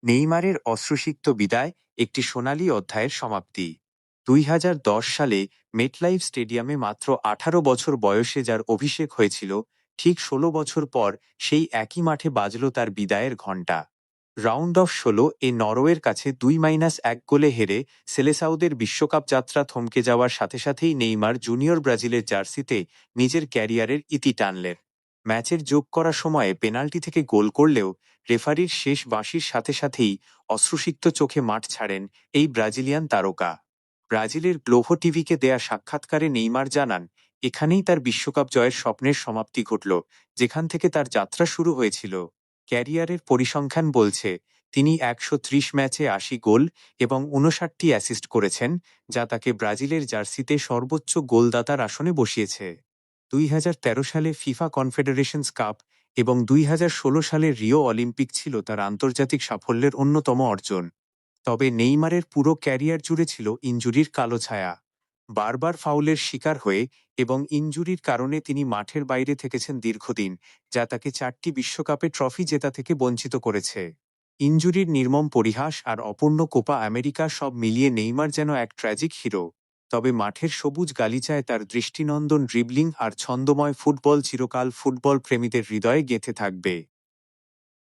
নেইমারের অশ্রুসিক্ত বিদায়, একটি সোনালী অধ্যায়ের সমাপ্তি। ২০১০ সালে মেটলাইফ স্টেডিয়ামে মাত্র ১৮ বছর বয়সে যার অভিষেক হয়েছিল, ঠিক ১৬ বছর পর সেই একই মাঠে বাজল তার বিদায়ের ঘণ্টা। রাউন্ড অফ ১৬ এ নরওয়ের কাছে ২-১ গোলে হেরে সেলেসাউদের বিশ্বকাপ যাত্রা থমকে যাওয়ার সাথে সাথেই নেইমার জুনিয়র ব্রাজিলের জার্সিতে নিজের ক্যারিয়ারের ইতি টানলেন। ম্যাচের যোগ করা সময়ে পেনাল্টি থেকে গোল করলেও রেফারির শেষ বাঁশির সাথে সাথেই অশ্রুসিক্ত চোখে মাঠ ছাড়েন এই ব্রাজিলিয়ান তারকা। ব্রাজিলের গ্লোভো টিভিকে দেয়া সাক্ষাৎকারে নেইমার জানান, এখানেই তার বিশ্বকাপ জয়ের স্বপ্নের সমাপ্তি ঘটল, যেখান থেকে তার যাত্রা শুরু হয়েছিল। ক্যারিয়ারের পরিসংখ্যান বলছে, তিনি ১৩০ ম্যাচে ৮০ গোল এবং ৫৯টি অ্যাসিস্ট করেছেন, যা তাকে ব্রাজিলের জার্সিতে সর্বোচ্চ গোলদাতার আসনে বসিয়েছে। ২০১৩ সালে ফিফা কনফেডারেশনস কাপ এবং ২০১৬ সালের রিও অলিম্পিক ছিল তার আন্তর্জাতিক সাফল্যের অন্যতম অর্জন। তবে নেইমারের পুরো ক্যারিয়ার জুড়ে ছিল ইনজুরির কালো ছায়া। বারবার ফাউলের শিকার হয়ে এবং ইনজুরির কারণে তিনি মাঠের বাইরে থেকেছেন দীর্ঘদিন, যা তাকে ৪টি বিশ্বকাপে ট্রফি জেতা থেকে বঞ্চিত করেছে। ইনজুরির নির্মম পরিহাস আর অপূর্ণ কোপা আমেরিকা সব মিলিয়ে নেইমার যেন এক ট্র্যাজিক হিরো। তবে মাঠের সবুজ গালিচায় তার দৃষ্টিনন্দন ড্রিবলিং আর ছন্দময় ফুটবল চিরকাল ফুটবল প্রেমীদের হৃদয়ে গেঁথে থাকবে।